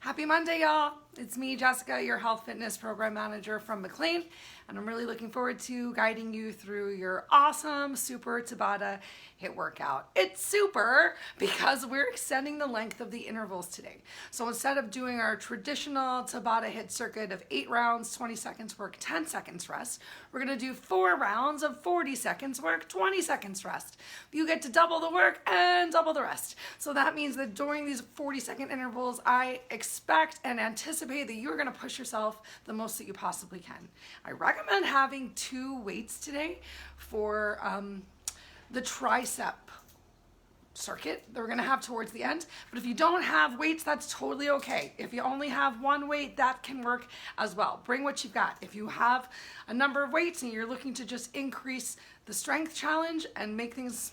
Happy Monday, y'all. It's me, Jessica, your health fitness program manager from McLean, and I'm really looking forward to guiding you through your awesome Super Tabata HIIT workout. It's super because we're extending the length of the intervals today. So instead of doing our traditional Tabata HIIT circuit of 8 rounds, 20 seconds work, 10 seconds rest, we're gonna do 4 rounds of 40 seconds work, 20 seconds rest. You get to double the work and double the rest. So that means that during these 40-second intervals, I expect and anticipate that you're gonna push yourself the most that you possibly can. I recommend having 2 weights today for the tricep circuit that we're gonna have towards the end. But if you don't have weights, that's totally okay. If you only have 1 weight, that can work as well. Bring what you've got. If you have a number of weights and you're looking to just increase the strength challenge and make things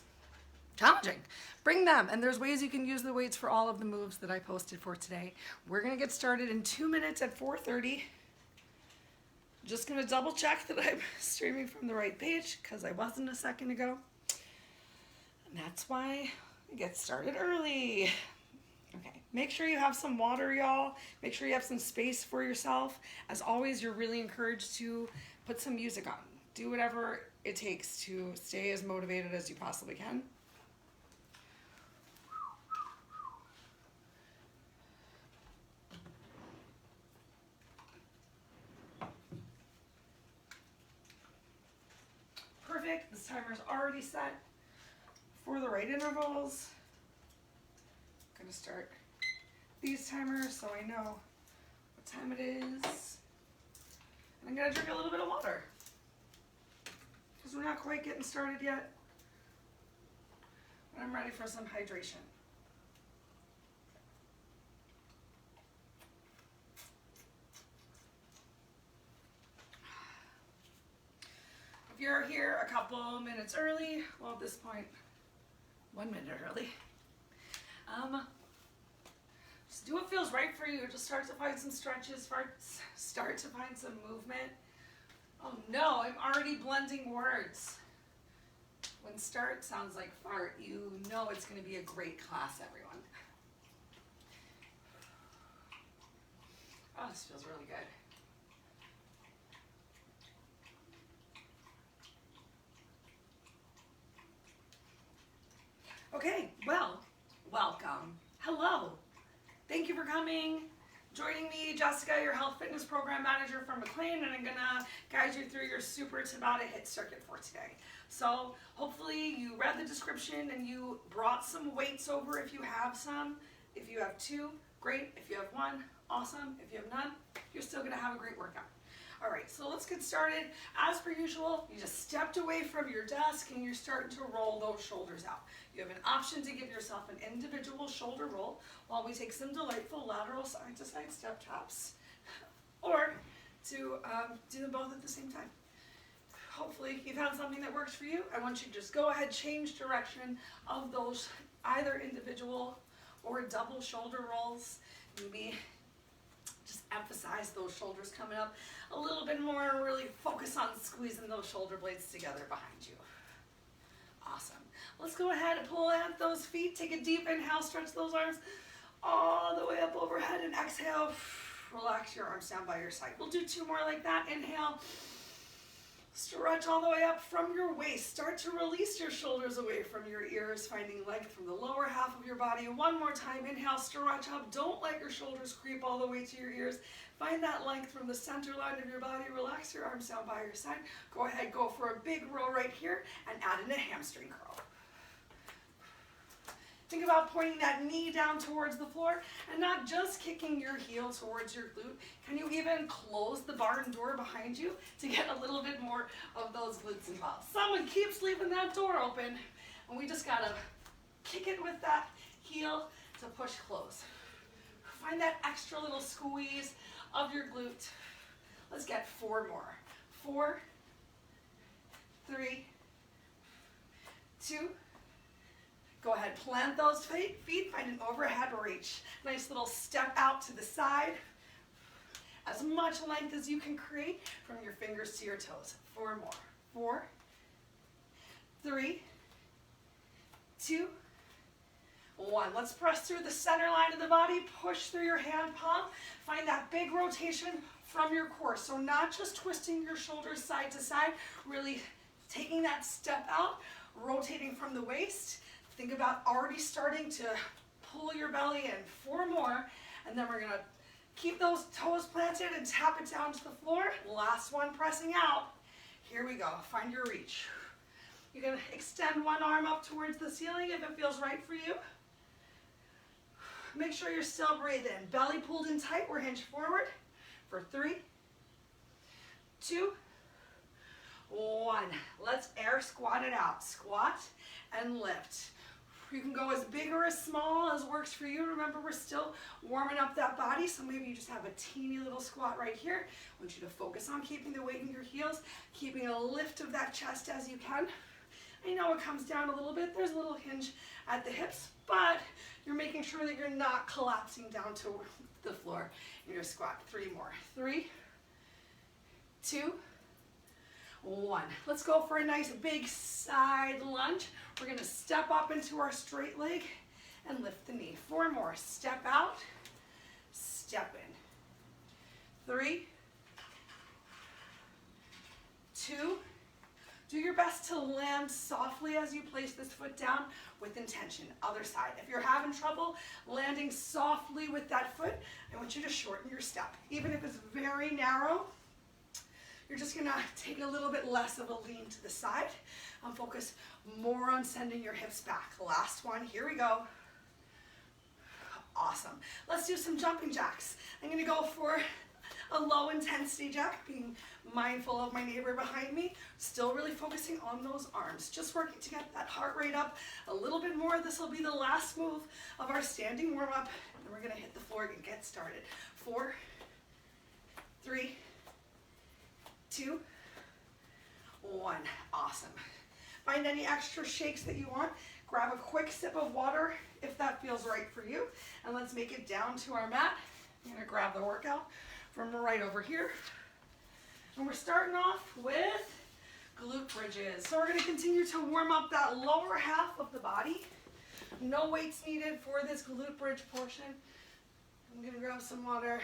challenging, bring them. And there's ways you can use the weights for all of the moves that I posted for today. We're gonna get started in 2 minutes at 4:30. Just gonna double check that I'm streaming from the right page because I wasn't a second ago. And that's why I get started early. Okay, make sure you have some water, y'all. Make sure you have some space for yourself. As always, you're really encouraged to put some music on. Do whatever it takes to stay as motivated as you possibly can. Perfect. This timer's already set for the right intervals. I'm gonna start these timers so I know what time it is. And I'm gonna drink a little bit of water because we're not quite getting started yet, but I'm ready for some hydration. If you're here a couple minutes early, well, at this point, 1 minute early, just do what feels right for you. Just start to find some stretches, start to find some movement. Oh no, I'm already blending words. When start sounds like fart, you know it's going to be a great class, everyone. Oh, this feels really good. Okay, well, welcome. Hello. Thank you for coming, joining me, Jessica, your health fitness program manager from McLean, and I'm gonna guide you through your Super Tabata HIIT circuit for today. So hopefully you read the description and you brought some weights over if you have some. If you have 2, great. If you have 1, awesome. If you have none, you're still gonna have a great workout. All right, so let's get started. As per usual, you just stepped away from your desk and you're starting to roll those shoulders out. You have an option to give yourself an individual shoulder roll while we take some delightful lateral side-to-side step taps, or to do them both at the same time. Hopefully you found something that works for you. I want you to just go ahead, change direction of those either individual or double shoulder rolls. Maybe just emphasize those shoulders coming up a little bit more and really focus on squeezing those shoulder blades together behind you. Awesome. Let's go ahead and pull out those feet. Take a deep inhale, stretch those arms all the way up overhead, and exhale. Relax your arms down by your side. We'll do 2 more like that. Inhale. Stretch all the way up from your waist. Start to release your shoulders away from your ears, finding length from the lower half of your body. 1 more time. Inhale, stretch up. Don't let your shoulders creep all the way to your ears. Find that length from the center line of your body. Relax your arms down by your side. Go ahead, go for a big row right here and add in a hamstring curl. Think about pointing that knee down towards the floor and not just kicking your heel towards your glute. Can you even close the barn door behind you to get a little bit more of those glutes involved? Someone keeps leaving that door open, and we just gotta kick it with that heel to push close. Find that extra little squeeze of your glute. Let's get 4 more. 4, 3, 2, go ahead, plant those feet, find an overhead reach. Nice little step out to the side. As much length as you can create from your fingers to your toes. 4 more. 4, 3, 2, 1. Let's press through the center line of the body, push through your hand palm, find that big rotation from your core. So not just twisting your shoulders side to side, really taking that step out, rotating from the waist. Think about already starting to pull your belly in. 4 more, and then we're gonna keep those toes planted and tap it down to the floor. Last one, pressing out. Here we go, find your reach. You can extend one arm up towards the ceiling if it feels right for you. Make sure you're still breathing. Belly pulled in tight, we're hinged forward for 3, 2, 1. Let's air squat it out. Squat and lift. You can go as big or as small as works for you. Remember, we're still warming up that body, so maybe you just have a teeny little squat right here. I want you to focus on keeping the weight in your heels, keeping a lift of that chest as you can. I know it comes down a little bit. There's a little hinge at the hips, but you're making sure that you're not collapsing down to the floor in your squat. 3 more. 3, 2, 1. Let's go for a nice big side lunge. We're going to step up into our straight leg and lift the knee. 4 more. Step out, step in. 3, 2. Do your best to land softly as you place this foot down with intention. Other side. If you're having trouble landing softly with that foot, I want you to shorten your step. Even if it's very narrow, you're just gonna take a little bit less of a lean to the side and focus more on sending your hips back. Last one, here we go. Awesome. Let's do some jumping jacks. I'm gonna go for a low intensity jack, being mindful of my neighbor behind me, still really focusing on those arms, just working to get that heart rate up a little bit more. This will be the last move of our standing warm up, and we're gonna hit the floor and get started. 4, 3, 2, 1. Awesome. Find any extra shakes that you want. Grab a quick sip of water if that feels right for you, and let's make it down to our mat. I'm gonna grab the workout from right over here. And we're starting off with glute bridges. So we're gonna continue to warm up that lower half of the body. No weights needed for this glute bridge portion. I'm gonna grab some water.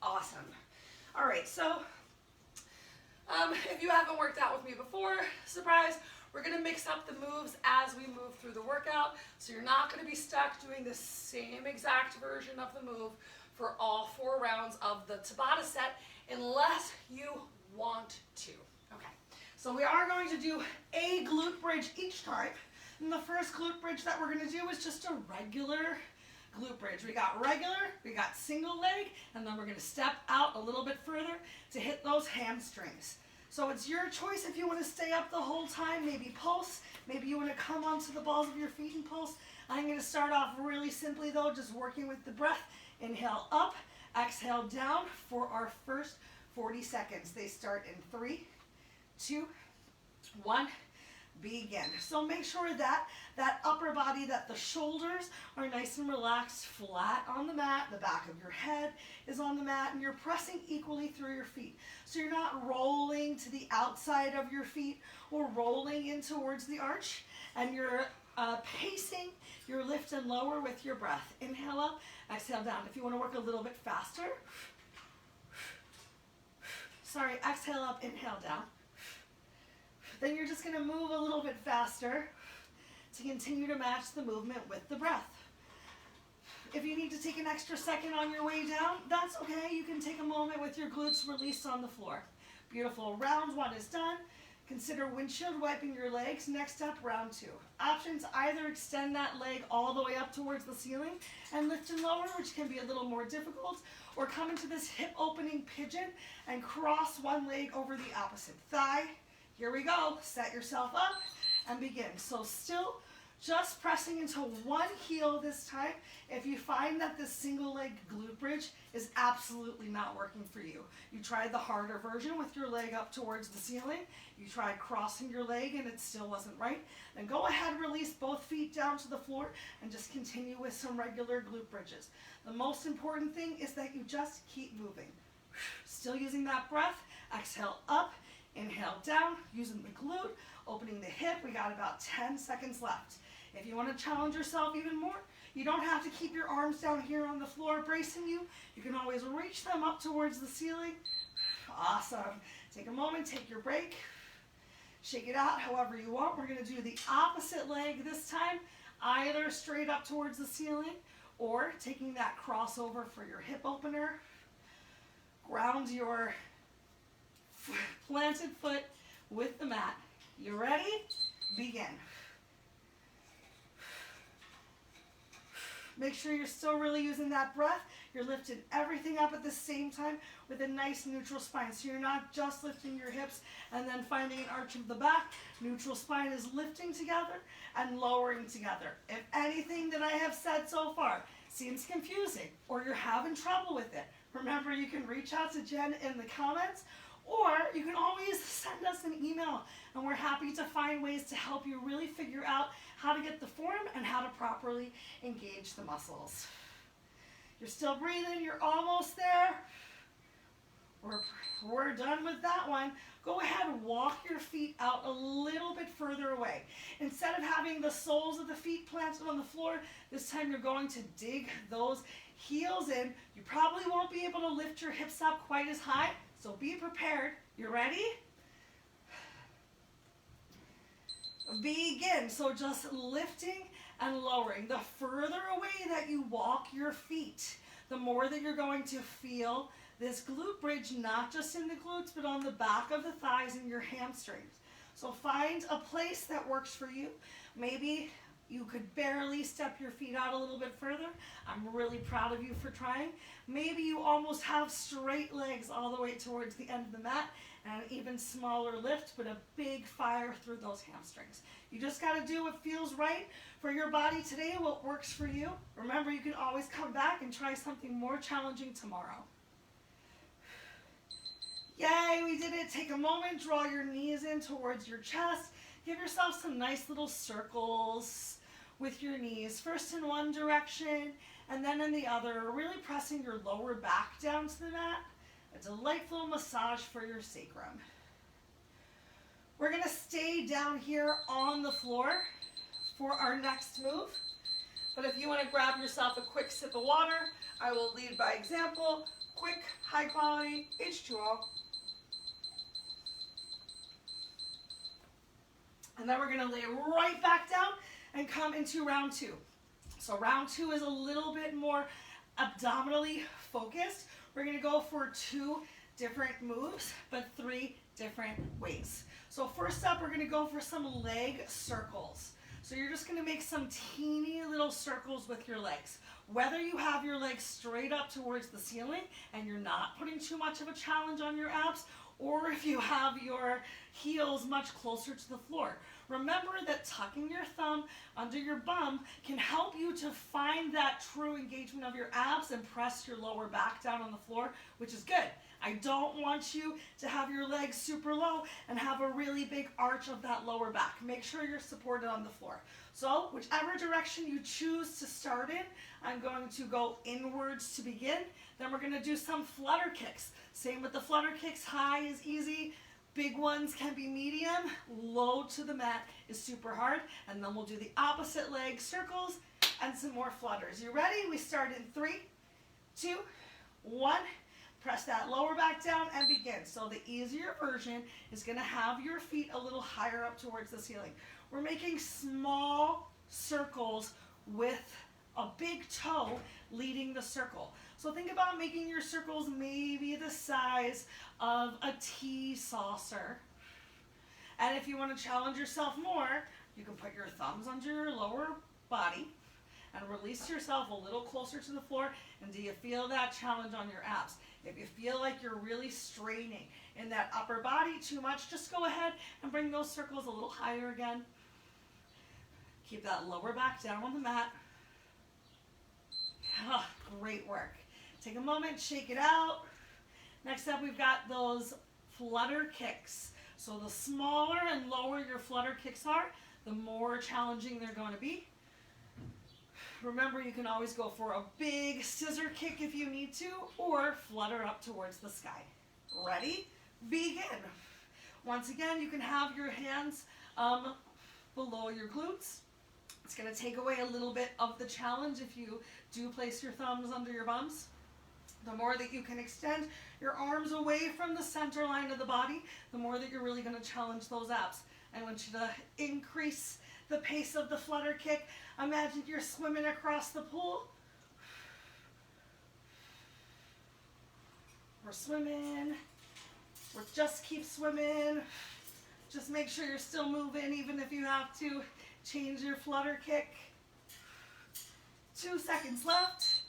Awesome. All right, so if you haven't worked out with me before, surprise, we're gonna mix up the moves as we move through the workout. So you're not gonna be stuck doing the same exact version of the move for all 4 rounds of the Tabata set unless you want to. Okay, so we are going to do a glute bridge each time. And the first glute bridge that we're gonna do is just a regular glute bridge. We got regular, we got single leg, and then we're gonna step out a little bit further to hit those hamstrings. So it's your choice if you wanna stay up the whole time, maybe pulse, maybe you wanna come onto the balls of your feet and pulse. I'm gonna start off really simply though, just working with the breath. Inhale up, exhale down for our first 40 seconds. They start in 3, 2, 1, begin. So make sure that that upper body, that the shoulders are nice and relaxed, flat on the mat, the back of your head is on the mat, and you're pressing equally through your feet. So you're not rolling to the outside of your feet or rolling in towards the arch, and you're pacing your lift and lower with your breath. Inhale up, exhale down. If you want to work a little bit faster, exhale up, inhale down. Then you're just going to move a little bit faster to continue to match the movement with the breath. If you need to take an extra second on your way down, that's okay. You can take a moment with your glutes released on the floor. Beautiful. Round 1 is done. Consider windshield wiping your legs. Next up, round 2. Options, either extend that leg all the way up towards the ceiling and lift and lower, which can be a little more difficult, or come into this hip opening pigeon and cross one leg over the opposite thigh. Here we go. Set yourself up and begin. So still just pressing into one heel this time. If you find that this single leg glute bridge is absolutely not working for you, you tried the harder version with your leg up towards the ceiling, you tried crossing your leg and it still wasn't right, then go ahead, release both feet down to the floor and just continue with some regular glute bridges. The most important thing is that you just keep moving. Still using that breath. Exhale up, Inhale down, using the glute, opening the hip. We got about 10 seconds left. If you want to challenge yourself even more, you don't have to keep your arms down here on the floor bracing you. You can always reach them up towards the ceiling. Awesome. Take a moment, take your break. Shake it out however you want. We're going to do the opposite leg this time, either straight up towards the ceiling or taking that crossover for your hip opener. Ground your planted foot with the mat. You ready? Begin. Make sure you're still really using that breath. You're lifting everything up at the same time with a nice neutral spine. So you're not just lifting your hips and then finding an arch of the back. Neutral spine is lifting together and lowering together. If anything that I have said so far seems confusing or you're having trouble with it, remember you can reach out to Jen in the comments, or you can always send us an email, and we're happy to find ways to help you really figure out how to get the form and how to properly engage the muscles. You're still breathing, you're almost there. We're done with that one. Go ahead and walk your feet out a little bit further away. Instead of having the soles of the feet planted on the floor, this time you're going to dig those heels in. You probably won't be able to lift your hips up quite as high, so be prepared. You ready? Begin. So just lifting and lowering. The further away that you walk your feet, the more that you're going to feel this glute bridge, not just in the glutes, but on the back of the thighs and your hamstrings. So find a place that works for you. Maybe you could barely step your feet out a little bit further. I'm really proud of you for trying. Maybe you almost have straight legs all the way towards the end of the mat and an even smaller lift, but a big fire through those hamstrings. You just got to do what feels right for your body today, what works for you. Remember, you can always come back and try something more challenging tomorrow. Yay, we did it. Take a moment, draw your knees in towards your chest. Give yourself some nice little circles with your knees, first in one direction and then in the other, really pressing your lower back down to the mat. A delightful massage for your sacrum. We're going to stay down here on the floor for our next move. But if you want to grab yourself a quick sip of water, I will lead by example. Quick, high quality H2O. And then we're going to lay right back down and come into round two. So round two is a little bit more abdominally focused. We're going to go for 2 different moves, but 3 different ways. So first up, we're going to go for some leg circles. So you're just going to make some teeny little circles with your legs. Whether you have your legs straight up towards the ceiling and you're not putting too much of a challenge on your abs, or if you have your heels much closer to the floor. Remember that tucking your thumb under your bum can help you to find that true engagement of your abs and press your lower back down on the floor, which is good. I don't want you to have your legs super low and have a really big arch of that lower back. Make sure you're supported on the floor. So whichever direction you choose to start in, I'm going to go inwards to begin. Then we're going to do some flutter kicks. Same with the flutter kicks. High is easy. Big ones can be medium. Low to the mat is super hard. And then we'll do the opposite leg circles and some more flutters. You ready? We start in 3, 2, 1. Press that lower back down and begin. So the easier version is going to have your feet a little higher up towards the ceiling. We're making small circles with a big toe leading the circle. So think about making your circles maybe the size of a tea saucer. And if you want to challenge yourself more, you can put your thumbs under your lower body and release yourself a little closer to the floor. And do you feel that challenge on your abs? If you feel like you're really straining in that upper body too much, just go ahead and bring those circles a little higher again. Keep that lower back down on the mat. Oh, great work. Take a moment, shake it out. Next up, we've got those flutter kicks. So the smaller and lower your flutter kicks are, the more challenging they're going to be. Remember, you can always go for a big scissor kick if you need to, or flutter up towards the sky. Ready? Begin. Once again, you can have your hands below your glutes. It's going to take away a little bit of the challenge if you do place your thumbs under your bums. The more that you can extend your arms away from the center line of the body, the more that you're really going to challenge those abs. I want you to increase the pace of the flutter kick. Imagine you're swimming across the pool. We're swimming. We're just keep swimming. Just make sure you're still moving, even if you have to change your flutter kick. 2 seconds left.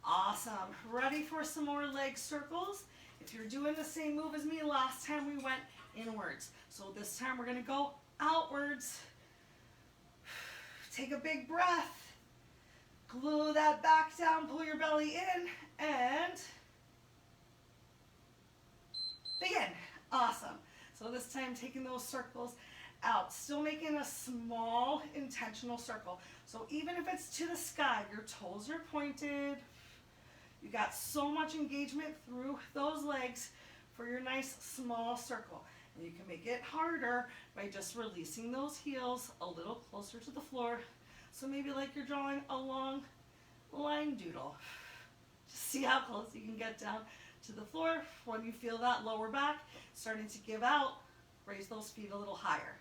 Awesome. Ready for some more leg circles? If you're doing the same move as me, last time we went inwards. So this time we're going to go outwards. Take a big breath. Glue that back down, pull your belly in, and begin. Awesome. So this time taking those circles out, still making a small intentional circle. So even if it's to the sky, your toes are pointed. You got so much engagement through those legs for your nice small circle. And you can make it harder by just releasing those heels a little closer to the floor. So maybe like you're drawing a long line doodle. Just see how close you can get down to the floor. When you feel that lower back starting to give out, raise those feet a little higher.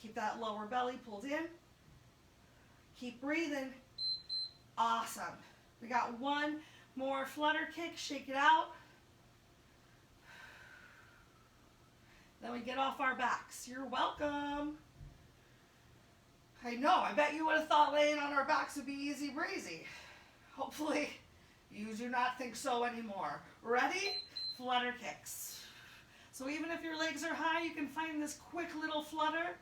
Keep that lower belly pulled in. Keep breathing. Awesome. We got one more flutter kick. Shake it out. Then we get off our backs. You're welcome. I know, I bet you would have thought laying on our backs would be easy breezy. Hopefully you do not think so anymore. Ready? Flutter kicks. So even if your legs are high, you can find this quick little flutter.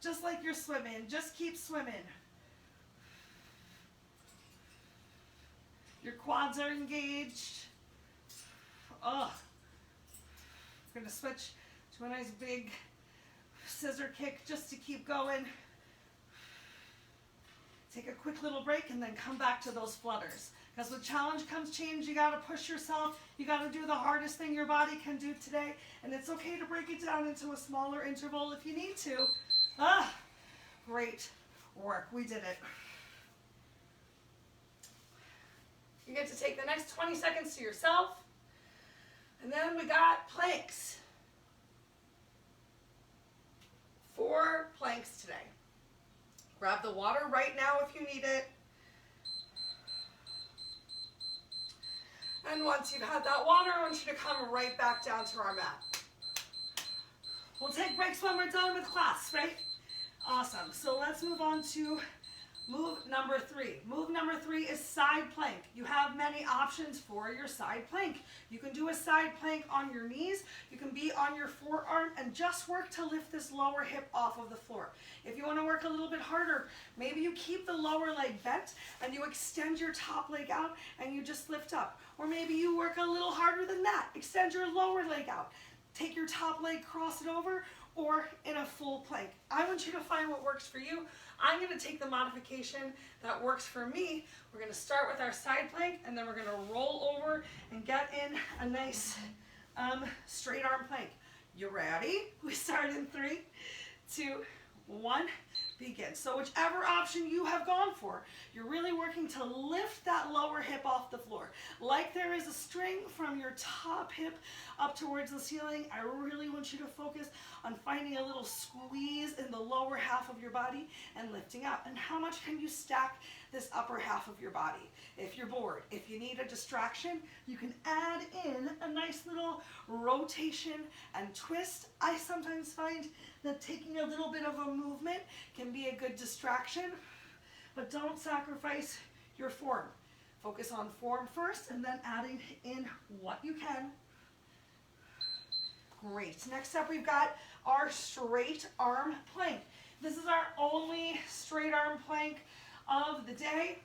Just like you're swimming, just keep swimming. Your quads are engaged. Oh, I'm gonna switch to a nice big scissor kick just to keep going. Take a quick little break and then come back to those flutters. Because with challenge comes change. You gotta push yourself. You gotta do the hardest thing your body can do today. And it's okay to break it down into a smaller interval if you need to. Ah, great work. We did it. You get to take the next 20 seconds to yourself. And then we got planks. 4 planks today. Grab the water right now if you need it. And once you've had that water, I want you to come right back down to our mat. We'll take breaks when we're done with class, right? Awesome. So let's move on to move number 3. Move number 3 is side plank. You have many options for your side plank. You can do a side plank on your knees. You can be on your forearm and just work to lift this lower hip off of the floor. If you want to work a little bit harder, maybe you keep the lower leg bent and you extend your top leg out and you just lift up. Or maybe you work a little harder than that. Extend your lower leg out. Take your top leg, cross it over, or in a full plank. I want you to find what works for you. I'm going to take the modification that works for me. We're going to start with our side plank, and then we're going to roll over and get in a nice straight arm plank. You ready? We start in 3, 2, 1. Begin. So whichever option you have gone for, you're really working to lift that lower hip off the floor. Like there is a string from your top hip up towards the ceiling. I really want you to focus on finding a little squeeze in the lower half of your body and lifting up. And how much can you stack this upper half of your body? If you're bored, if you need a distraction, you can add in a nice little rotation and twist. I sometimes find that taking a little bit of a movement can be a good distraction, but don't sacrifice your form. Focus on form first and then adding in what you can. Great. Next up, we've got our straight arm plank. This is our only straight arm plank of the day.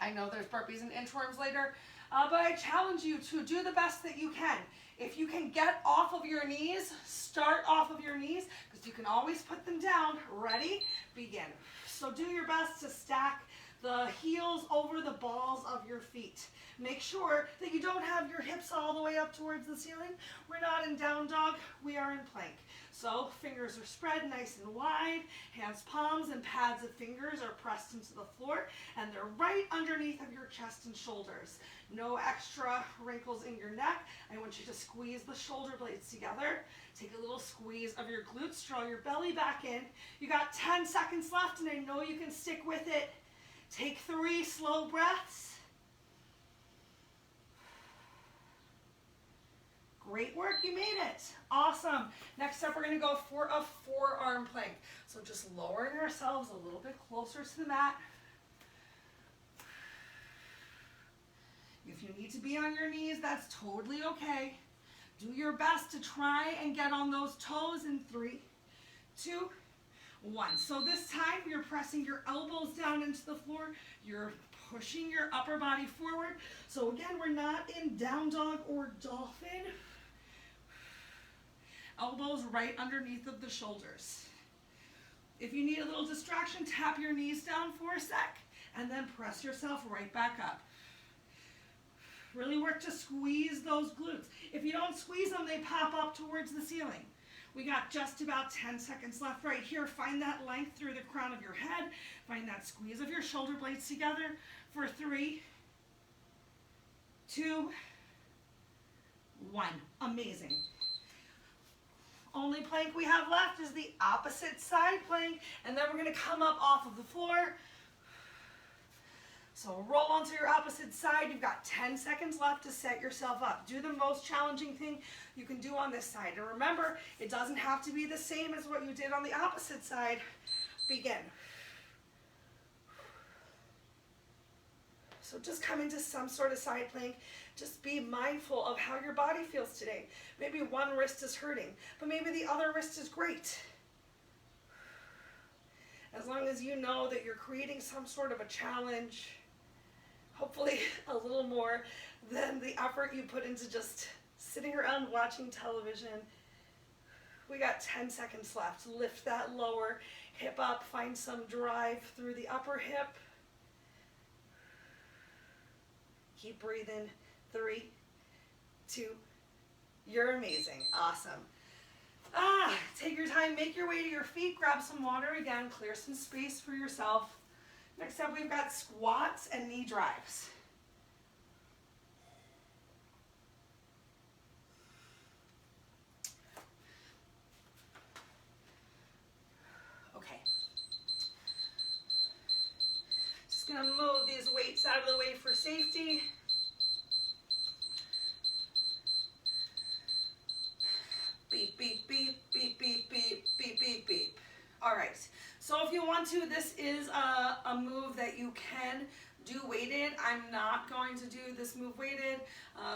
I know there's burpees and inchworms later, but I challenge you to do the best that you can. If you can get off of your knees, start off of your knees, because you can always put them down. Ready? Begin. So do your best to stack the heels over the balls of your feet. Make sure that you don't have your hips all the way up towards the ceiling. We're not in down dog, we are in plank. So fingers are spread nice and wide, hands, palms, and pads of fingers are pressed into the floor, and they're right underneath of your chest and shoulders. No extra wrinkles in your neck. I want you to squeeze the shoulder blades together. Take a little squeeze of your glutes, draw your belly back in. You got 10 seconds left, and I know you can stick with it. Take 3 slow breaths. Great work, you made it. Awesome. Next up, we're gonna go for a forearm plank. So just lowering ourselves a little bit closer to the mat. If you need to be on your knees, that's totally okay. Do your best to try and get on those toes in 3, 2, 1. So this time you're pressing your elbows down into the floor. You're pushing your upper body forward. So again, we're not in down dog or dolphin. Elbows right underneath of the shoulders. If you need a little distraction, tap your knees down for a sec and then press yourself right back up. Really work to squeeze those glutes. If you don't squeeze them, they pop up towards the ceiling. We got just about 10 seconds left right here. Find that length through the crown of your head. Find that squeeze of your shoulder blades together for 3, 2, 1. Amazing. Only plank we have left is the opposite side plank, and then we're gonna come up off of the floor. So roll onto your opposite side. You've got 10 seconds left to set yourself up. Do the most challenging thing you can do on this side. And remember, it doesn't have to be the same as what you did on the opposite side. Begin. So just come into some sort of side plank. Just be mindful of how your body feels today. Maybe one wrist is hurting, but maybe the other wrist is great. As long as you know that you're creating some sort of a challenge, hopefully a little more than the effort you put into just sitting around watching television. We got 10 seconds left. Lift that lower hip up. Find some drive through the upper hip. Keep breathing. 3, 2, you're amazing. Awesome. Take your time, make your way to your feet, grab some water again, clear some space for yourself. Next up, we've got squats and knee drives. Okay. Just gonna move these weights out of the way for safety. Beep, beep, beep, beep, beep, beep, beep, beep, beep. All right, so if you want to, this is a move that you can do weighted. I'm not going to do this move weighted.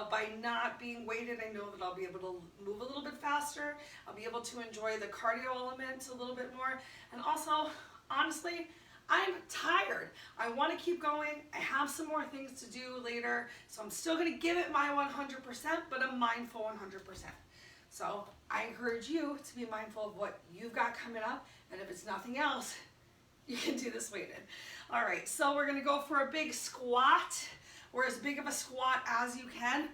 By not being weighted, I know that I'll be able to move a little bit faster. I'll be able to enjoy the cardio element a little bit more. And also, honestly, I'm tired. I want to keep going. I have some more things to do later, so I'm still going to give it my 100%, but I'm mindful 100%. So I encourage you to be mindful of what you've got coming up, and if it's nothing else, you can do this weighted. All right, so we're gonna go for a big squat, or as big of a squat as you can,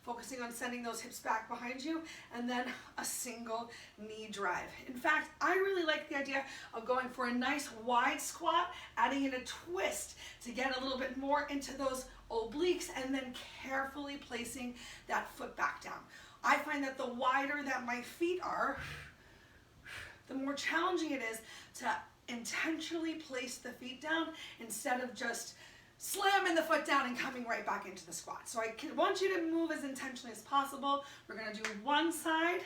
focusing on sending those hips back behind you, and then a single knee drive. In fact, I really like the idea of going for a nice wide squat, adding in a twist to get a little bit more into those obliques, and then carefully placing that foot back down. I find that the wider that my feet are, the more challenging it is to intentionally place the feet down instead of just slamming the foot down and coming right back into the squat. So I want you to move as intentionally as possible. We're going to do one side,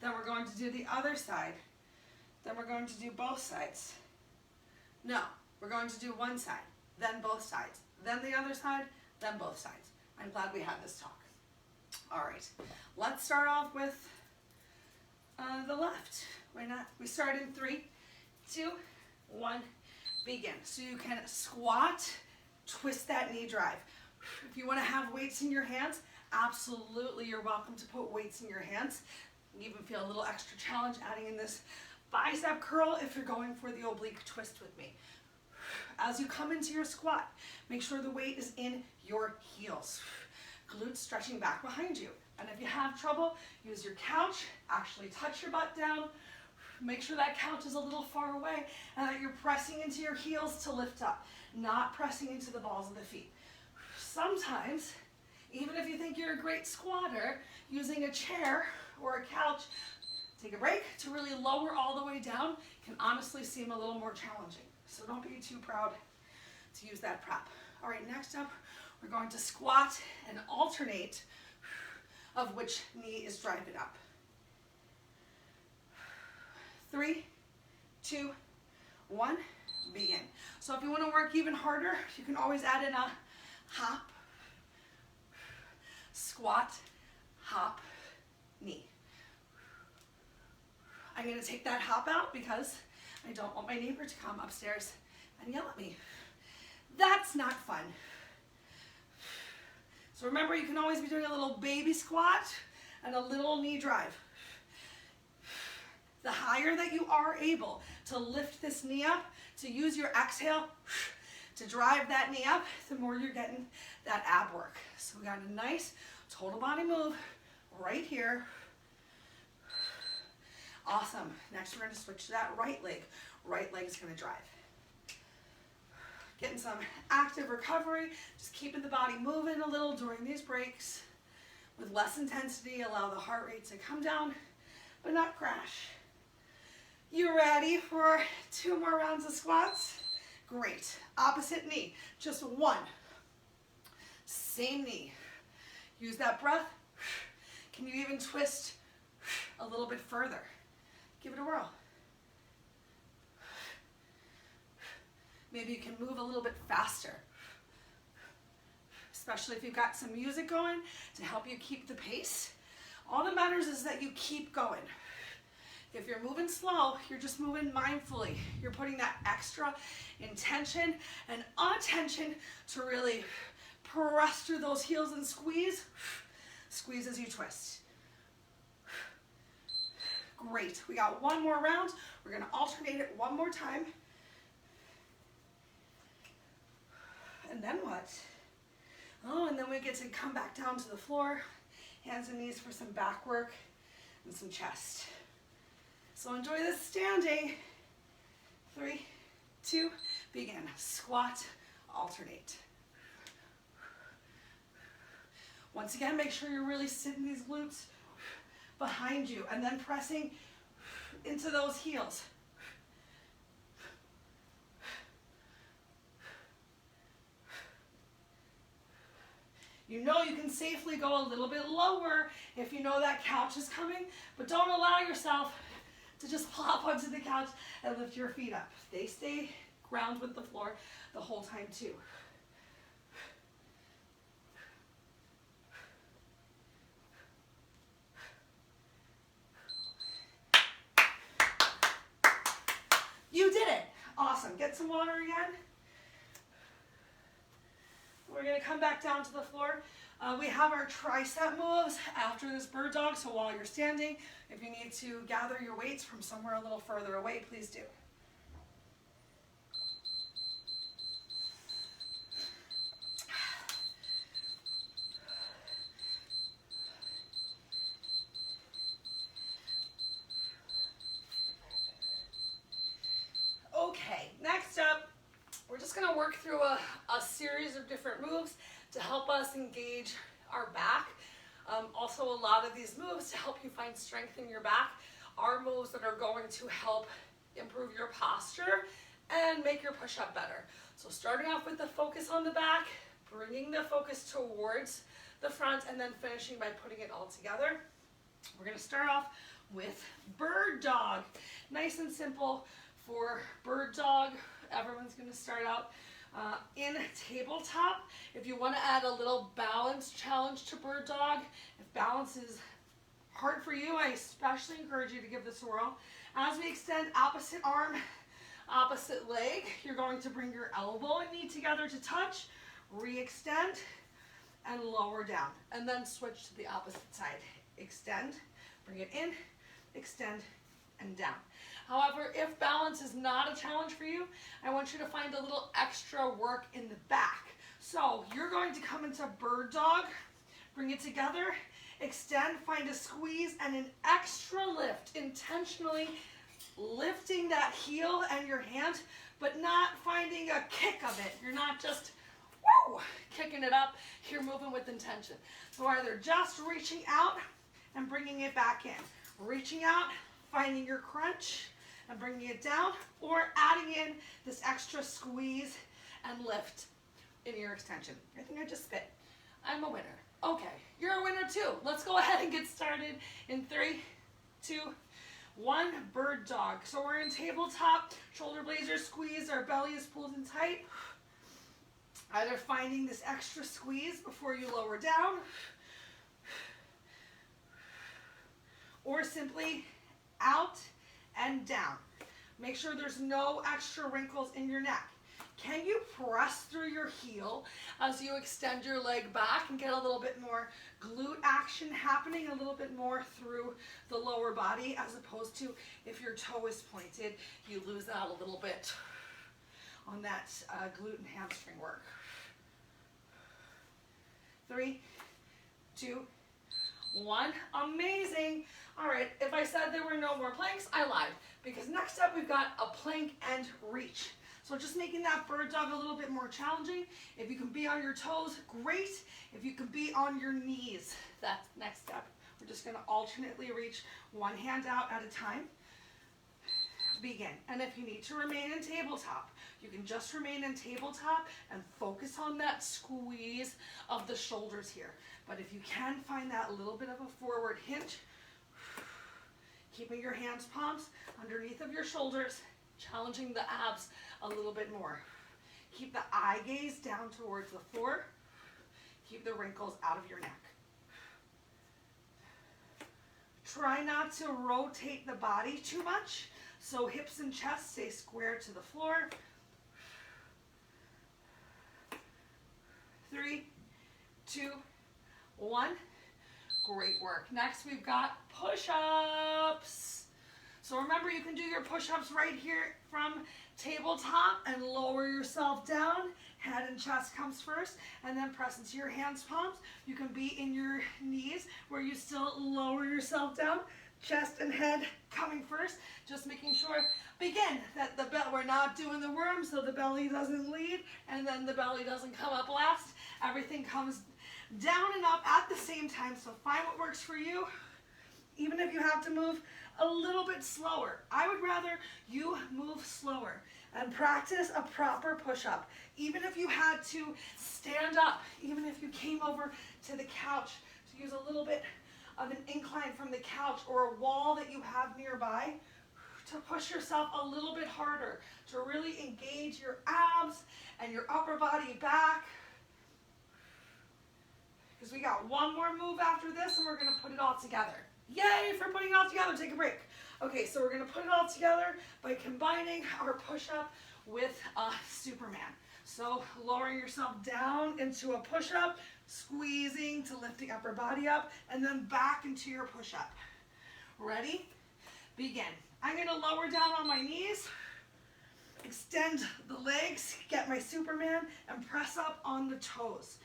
then we're going to do the other side, then we're going to do both sides. No, we're going to do one side, then both sides, then the other side, then both sides. I'm glad we had this talk. All right, let's start off with the left. Why not? We start in 3, 2, 1, begin. So you can squat, twist that knee drive. If you want to have weights in your hands, absolutely you're welcome to put weights in your hands. You even feel a little extra challenge adding in this bicep curl if you're going for the oblique twist with me. as you come into your squat, make sure the weight is in your heels. Glutes stretching back behind you. And if you have trouble, use your couch, actually touch your butt down. Make sure that couch is a little far away and that you're pressing into your heels to lift up, not pressing into the balls of the feet. Sometimes, even if you think you're a great squatter, using a chair or a couch, take a break to really lower all the way down can honestly seem a little more challenging. So don't be too proud to use that prep. All right, next up, we're going to squat and alternate of which knee is driving up. 3, 2, 1, begin. So if you want to work even harder, you can always add in a hop, squat, hop, knee. I'm going to take that hop out because I don't want my neighbor to come upstairs and yell at me. That's not fun. So remember, you can always be doing a little baby squat and a little knee drive. The higher that you are able to lift this knee up, to use your exhale to drive that knee up, the more you're getting that ab work. So we got a nice total body move right here. Awesome. Next, we're going to switch to that right leg. Right leg is going to drive. Getting some active recovery, just keeping the body moving a little during these breaks. With less intensity, allow the heart rate to come down, but not crash. You ready for 2 more rounds of squats? Great. Opposite knee, just 1. Same knee. Use that breath. Can you even twist a little bit further? Give it a whirl. Maybe you can move a little bit faster, especially if you've got some music going to help you keep the pace. All that matters is that you keep going. If you're moving slow, you're just moving mindfully. You're putting that extra intention and attention to really press through those heels and squeeze. Squeeze as you twist. Great. We got 1 more round. We're going to alternate it 1 more time. And then what? Oh, and then we get to come back down to the floor. Hands and knees for some back work and some chest. So enjoy this standing. 3, 2, begin. Squat, alternate. Once again, make sure you're really sitting these glutes behind you and then pressing into those heels. You know you can safely go a little bit lower if you know that couch is coming, but don't allow yourself to just plop onto the couch and lift your feet up. They stay ground with the floor the whole time too. You did it. Awesome. Get some water again. We're going to come back down to the floor. We have our tricep moves after this bird dog, so while you're standing, if you need to gather your weights from somewhere a little further away, please do. Okay, next up, we're just going to work through a series of different moves to help us engage our back. Also, a lot of these moves to help you find strength in your back are moves that are going to help improve your posture and make your push-up better. So starting off with the focus on the back, bringing the focus towards the front, and then finishing by putting it all together. We're going to start off with bird dog. Nice and simple for bird dog. Everyone's going to start out in tabletop. If you want to add a little balance challenge to bird dog, if balance is hard for you, I especially encourage you to give this a whirl. As we extend opposite arm, opposite leg, you're going to bring your elbow and knee together to touch, re-extend, and lower down. And then switch to the opposite side. Extend, bring it in, extend, and down. However, if balance is not a challenge for you, I want you to find a little extra work in the back. So you're going to come into bird dog, bring it together, extend, find a squeeze, and an extra lift, intentionally lifting that heel and your hand, but not finding a kick of it. You're not just woo, kicking it up, you're moving with intention. So either just reaching out and bringing it back in, reaching out, finding your crunch and bringing it down, or adding in this extra squeeze and lift in your extension. I think I just spit. I'm a winner. Okay, you're a winner too. Let's go ahead and get started in 3, 2, 1, bird dog. So we're in tabletop, shoulder blades are squeezed, our belly is pulled in tight. Either finding this extra squeeze before you lower down, or simply out and down. Make sure there's no extra wrinkles in your neck. Can you press through your heel as you extend your leg back and get a little bit more glute action happening, a little bit more through the lower body, as opposed to if your toe is pointed, you lose out a little bit on that glute and hamstring work. 3, 2, 1. Amazing. All right, if I said there were no more planks, I lied, because next up we've got a plank and reach. So just making that bird dog a little bit more challenging. If you can be on your toes, great. If you can be on your knees, that's next step. We're just gonna alternately reach one hand out at a time. Begin. And if you need to remain in tabletop, you can just remain in tabletop and focus on that squeeze of the shoulders here. But if you can find that little bit of a forward hinge, keeping your hands palms underneath of your shoulders, challenging the abs a little bit more. Keep the eye gaze down towards the floor. Keep the wrinkles out of your neck. Try not to rotate the body too much, so hips and chest stay square to the floor. 3, 2, 1. Great work. Next we've got push-ups. So remember, you can do your push-ups right here from tabletop and lower yourself down. Head and chest comes first, and then press into your hands, palms. You can be in your knees where you still lower yourself down. Chest and head coming first, just making sure, begin, that the belly, we're not doing the worm, so the belly doesn't lead, and then the belly doesn't come up last. Everything comes down and up at the same time, so find what works for you, even if you have to move a little bit slower. I would rather you move slower and practice a proper push-up. Even if you had to stand up, even if you came over to the couch to use a little bit of an incline from the couch or a wall that you have nearby, to push yourself a little bit harder, to really engage your abs and your upper body back. Because we got one more move after this and we're gonna put it all together. Yay for putting it all together, take a break. Okay, so we're gonna put it all together by combining our push-up with a Superman. So lowering yourself down into a push-up, squeezing to lift the upper body up, and then back into your push-up. Ready? Begin. I'm gonna lower down on my knees, extend the legs, get my Superman, and press up on the toes.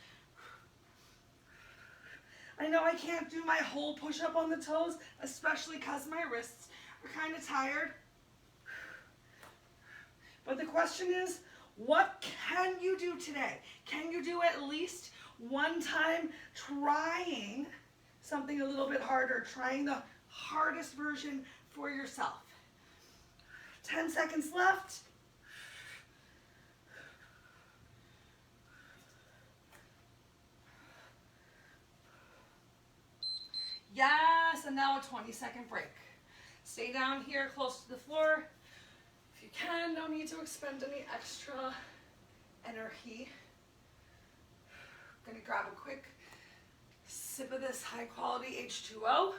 I know I can't do my whole push-up on the toes, especially because my wrists are kind of tired. But the question is, what can you do today? Can you do at least one time trying something a little bit harder, trying the hardest version for yourself? 10 seconds left. Yes, and now a 20-second break. Stay down here close to the floor. If you can, no need to expend any extra energy. I'm gonna grab a quick sip of this high-quality H2O.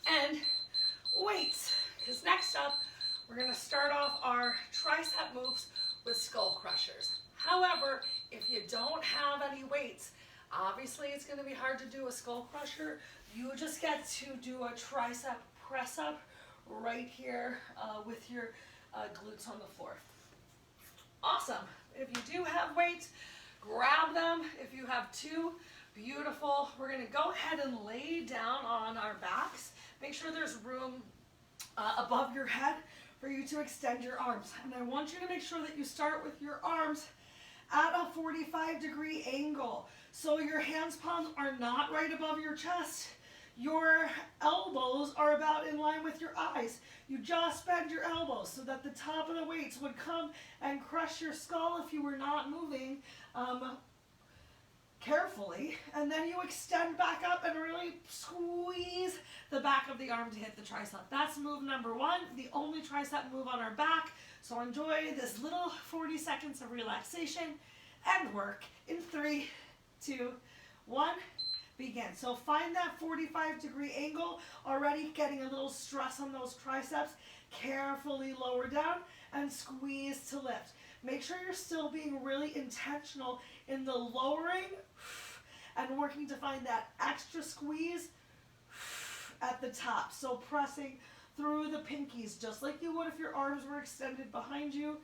And wait, because next up, we're gonna start off our tricep moves with skull crushers. However, If you don't have any weights, obviously it's going to be hard to do a skull crusher. You just get to do a tricep press up right here with your glutes on the floor. Awesome. If you do have weights, grab them. If you have two, beautiful. We're going to go ahead and lay down on our backs. Make sure there's room above your head for you to extend your arms. And I want you to make sure that you start with your arms at a 45-degree angle. So your hands palms are not right above your chest. Your elbows are about in line with your eyes. You just bend your elbows so that the top of the weights would come and crush your skull if you were not moving carefully. And then you extend back up and really squeeze the back of the arm to hit the tricep. That's move number one, the only tricep move on our back. So enjoy this little 40 seconds of relaxation and work in 3, 2, 1. Begin. So find that 45-degree angle, already getting a little stress on those triceps. Carefully lower down and squeeze to lift. Make sure you're still being really intentional in the lowering and working to find that extra squeeze at the top. So pressing through the pinkies, just like you would if your arms were extended behind you.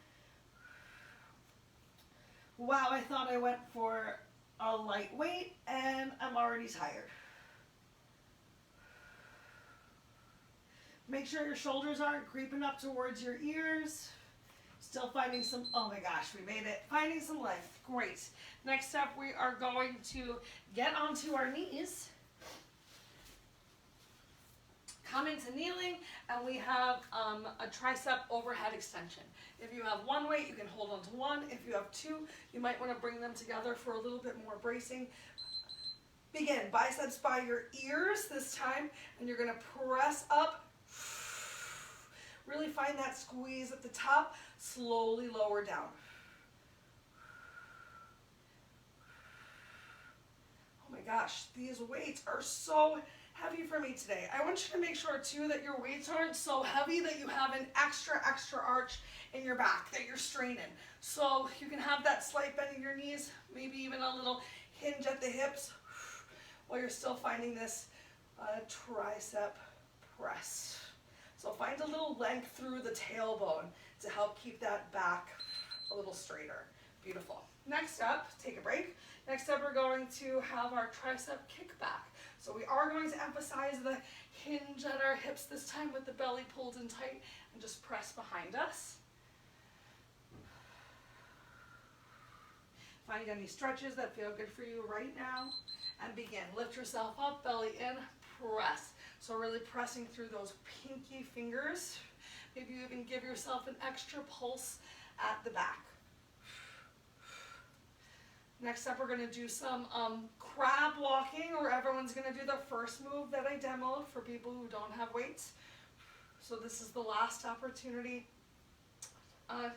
Wow, I thought I went for a lightweight and I'm already tired. Make sure your shoulders aren't creeping up towards your ears. Still finding some, oh my gosh, we made it. Finding some length, great. Next up, we are going to get onto our knees. Come into kneeling, and we have a tricep overhead extension. If you have one weight, you can hold on to one. If you have two, you might want to bring them together for a little bit more bracing. Begin, biceps by your ears this time, and you're going to press up. Really find that squeeze at the top, slowly lower down. Oh my gosh, these weights are so heavy for me today. I want you to make sure too that your weights aren't so heavy that you have an extra arch in your back, that you're straining. So you can have that slight bend in your knees, maybe even a little hinge at the hips, while you're still finding this tricep press. So find a little length through the tailbone to help keep that back a little straighter. Beautiful. Next up, take a break. Next up, we're going to have our tricep kickback. So we are going to emphasize the hinge at our hips this time with the belly pulled in tight and just press behind us. Find any stretches that feel good for you right now and begin. Lift yourself up, belly in, press. So really pressing through those pinky fingers. Maybe you even give yourself an extra pulse at the back. Next up, we're going to do some crab walking, where everyone's going to do the first move that I demoed for people who don't have weights. So this is the last opportunity to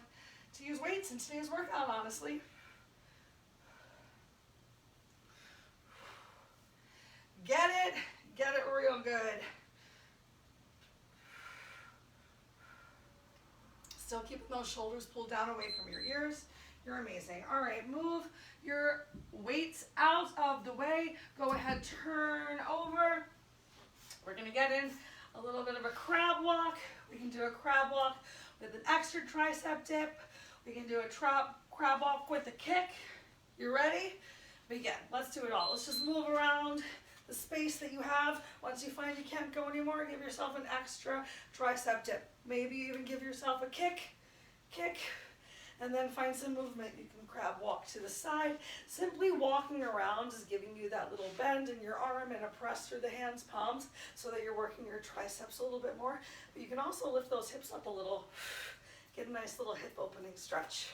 use weights in today's workout, honestly. Get it real good. Still keeping those shoulders pulled down away from your ears. You're amazing. All right, move your weights out of the way. Go ahead, turn over. We're gonna get in a little bit of a crab walk. We can do a crab walk with an extra tricep dip. We can do a crab walk with a kick. You ready? Begin. Let's do it all. Let's just move around the space that you have. Once you find you can't go anymore, give yourself an extra tricep dip. Maybe even give yourself a kick, and then find some movement. You can crab walk to the side. Simply walking around is giving you that little bend in your arm and a press through the hands, palms, so that you're working your triceps a little bit more. But you can also lift those hips up a little, get a nice little hip opening stretch.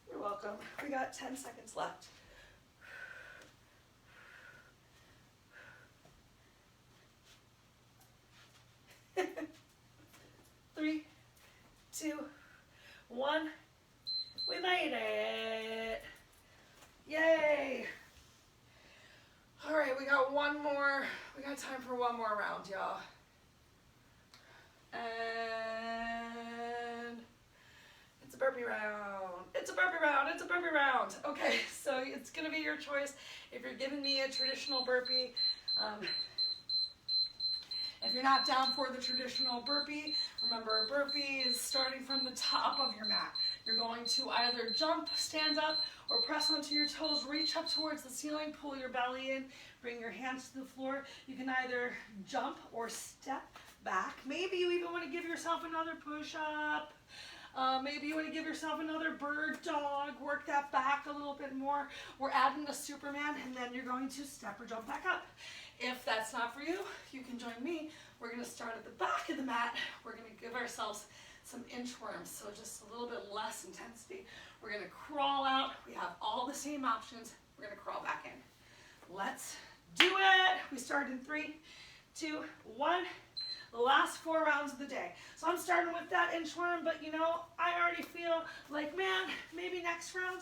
You're welcome. We got 10 seconds left. Three, 2, 1. We made it. Yay. All right, we got one more. We got time for one more round, y'all. And it's a burpee round. It's a burpee round. It's a burpee round. Okay, so it's going to be your choice. If you're giving me a traditional burpee, if you're not down for the traditional burpee, remember a burpee is starting from the top of your mat. You're going to either jump, stand up, or press onto your toes, reach up towards the ceiling, pull your belly in, bring your hands to the floor. You can either jump or step back. Maybe you even want to give yourself another push-up. Maybe you want to give yourself another bird dog, work that back a little bit more. We're adding a Superman, and then you're going to step or jump back up. If that's not for you, you can join me. We're going to start at the back of the mat. We're going to give ourselves some inchworms, so just a little bit less intensity. We're going to crawl out. We have all the same options. We're going to crawl back in. Let's do it. We start in 3, 2, 1. The last 4 rounds of the day. So I'm starting with that inchworm, but you know, I already feel like, man, maybe next round,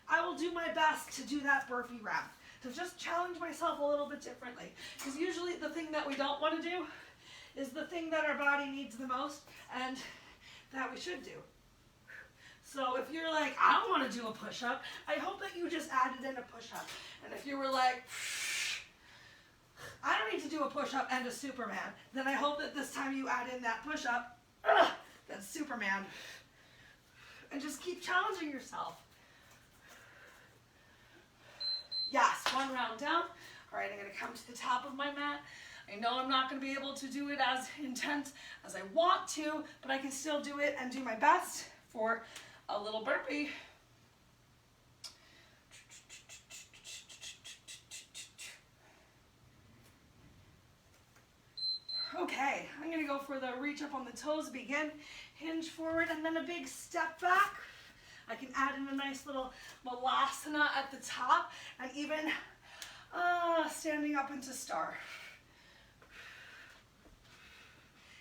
I will do my best to do that burpee round, to just challenge myself a little bit differently. Because usually the thing that we don't want to do is the thing that our body needs the most and that we should do. So if you're like, I don't want to do a push-up, I hope that you just added in a push-up. And if you were like, I don't need to do a push-up and a Superman, then I hope that this time you add in that push-up, that's Superman. And just keep challenging yourself. Yes, 1 round down. All right, I'm going to come to the top of my mat. I know I'm not going to be able to do it as intense as I want to, but I can still do it and do my best for a little burpee. Okay, I'm going to go for the reach up on the toes, begin, hinge forward, and then a big step back. I can add in a nice little malasana at the top, and even standing up into star.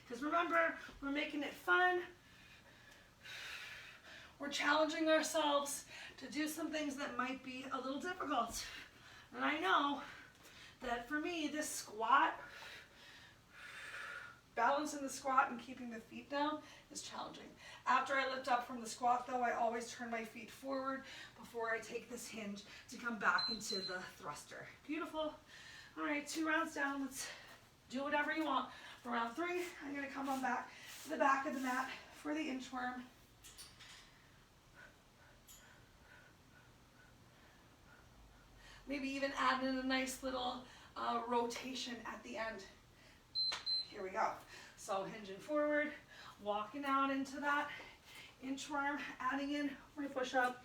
Because remember, we're making it fun. We're challenging ourselves to do some things that might be a little difficult. And I know that for me, this squat, balancing the squat and keeping the feet down is challenging. After I lift up from the squat though, I always turn my feet forward before I take this hinge to come back into the thruster. Beautiful. All right, 2 rounds down. Let's do whatever you want. For round 3, I'm going to come on back to the back of the mat for the inchworm. Maybe even add in a nice little rotation at the end. Here we go. So hinging forward, walking out into that inchworm, adding in my push-up,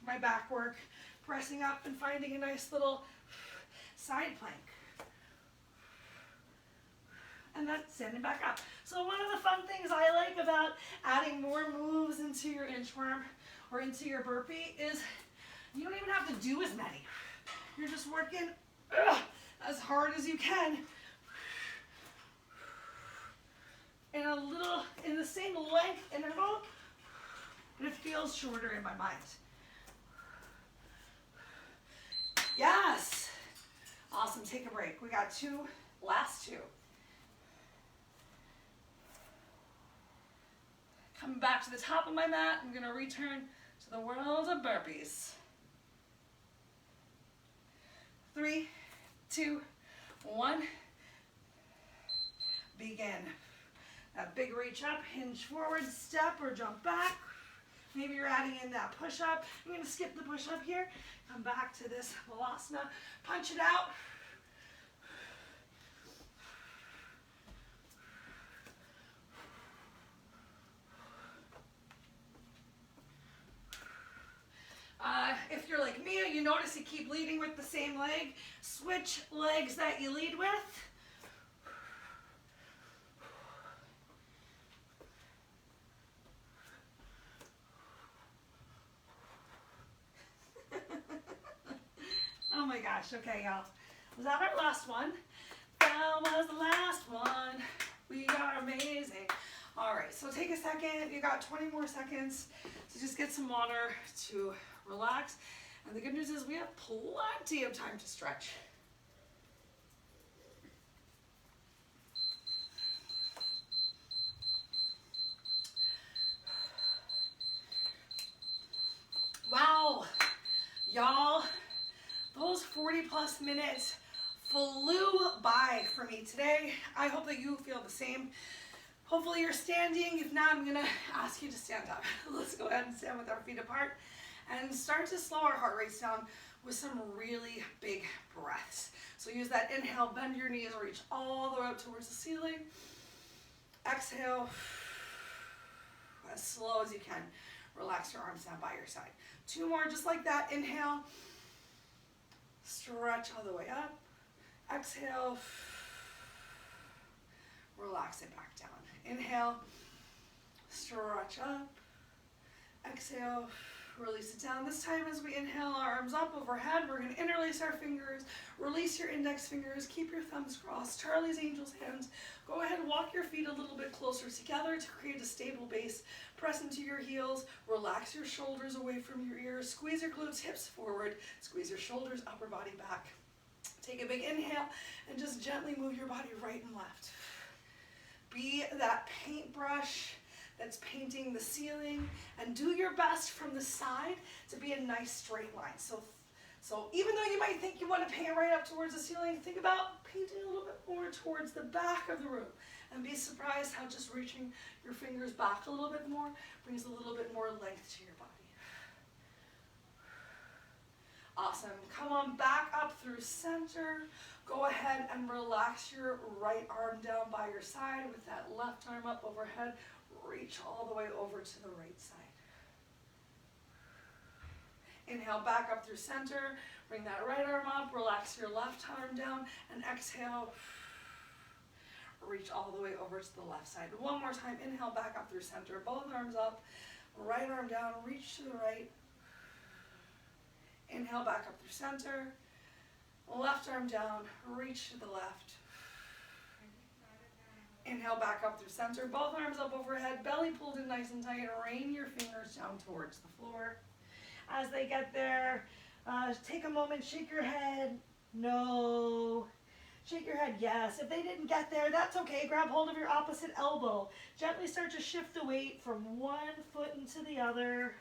my back work, pressing up and finding a nice little side plank. And then standing back up. So one of the fun things I like about adding more moves into your inchworm or into your burpee is you don't even have to do as many. You're just working as hard as you can in the same length interval, but it feels shorter in my mind. Yes. Awesome. Take a break. We got last 2. Coming back to the top of my mat, I'm going to return to the world of burpees. 3, 2, 1. Begin. That big reach up, hinge forward, step or jump back. Maybe you're adding in that push-up. I'm going to skip the push-up here. Come back to this malasana. Punch it out. If you're like me, you notice you keep leading with the same leg. Switch legs that you lead with. Oh my gosh, okay y'all. Was that our last one? That was the last one. We are amazing. All right, so take a second. You got 20 more seconds to just get some water to relax. And the good news is we have plenty of time to stretch. those 40 plus minutes flew by for me today. I hope that you feel the same. Hopefully you're standing. If not, I'm gonna ask you to stand up. Let's go ahead and stand with our feet apart and start to slow our heart rates down with some really big breaths. So use that inhale, bend your knees, reach all the way up towards the ceiling. Exhale, as slow as you can. Relax your arms down by your side. 2 more just like that. Inhale, stretch all the way up. Exhale, relax it back down. Inhale, stretch up. Exhale, release it down. This time as we inhale, our arms up overhead, we're going to interlace our fingers, release your index fingers, keep your thumbs crossed, Charlie's Angels hands. Go ahead and walk your feet a little bit closer together to create a stable base. Press into your heels, relax your shoulders away from your ears, squeeze your glutes, hips forward, squeeze your shoulders, upper body back. Take a big inhale and just gently move your body right and left. Be that paintbrush that's painting the ceiling, and do your best from the side to be a nice straight line. So even though you might think you want to paint right up towards the ceiling, think about painting a little bit more towards the back of the room, and be surprised how just reaching your fingers back a little bit more brings a little bit more length to your body. Awesome. Come on back up through center. Go ahead and relax your right arm down by your side with that left arm up overhead. Reach all the way over to the right side. Inhale back up through center. Bring that right arm up. Relax your left arm down. And exhale. Reach all the way over to the left side. One more time. Inhale back up through center. Both arms up. Right arm down. Reach to the right. Inhale back up through center. Left arm down. Reach to the left. Inhale back up through center, both arms up overhead, belly pulled in nice and tight. Rain your fingers down towards the floor. As they get there, take a moment, shake your head, no. Shake your head, yes. If they didn't get there, that's okay. Grab hold of your opposite elbow. Gently start to shift the weight from one foot into the other.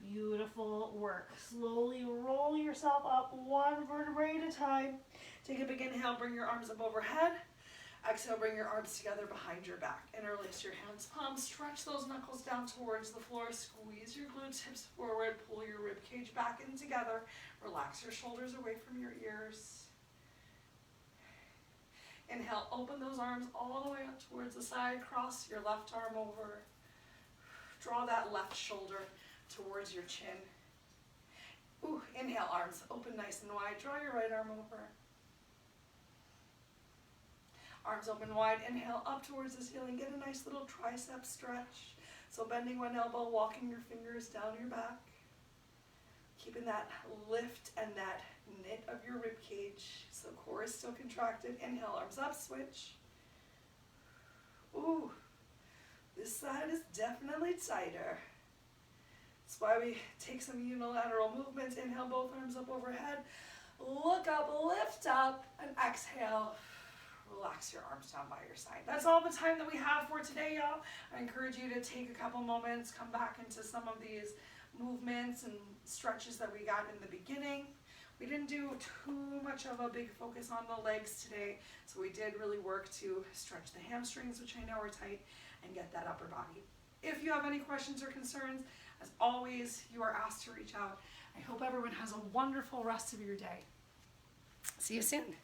Beautiful work. Slowly roll yourself up one vertebrae at a time. Take a big inhale, bring your arms up overhead. Exhale, bring your arms together behind your back. Interlace your hands, palms, stretch those knuckles down towards the floor. Squeeze your glutes, hips forward. Pull your rib cage back in together. Relax your shoulders away from your ears. Inhale, open those arms all the way up towards the side. Cross your left arm over. Draw that left shoulder towards your chin. Ooh, inhale, arms open nice and wide. Draw your right arm over. Arms open wide. Inhale up towards the ceiling. Get a nice little tricep stretch. So bending one elbow, walking your fingers down your back. Keeping that lift and that knit of your rib cage. So core is still contracted. Inhale, arms up, switch. Ooh, this side is definitely tighter. That's why we take some unilateral movements. Inhale, both arms up overhead. Look up, lift up, and exhale. Relax your arms down by your side. That's all the time that we have for today, y'all. I encourage you to take a couple moments, come back into some of these movements and stretches that we got in the beginning. We didn't do too much of a big focus on the legs today, so we did really work to stretch the hamstrings, which I know are tight, and get that upper body. If you have any questions or concerns, as always, you are asked to reach out. I hope everyone has a wonderful rest of your day. See you soon.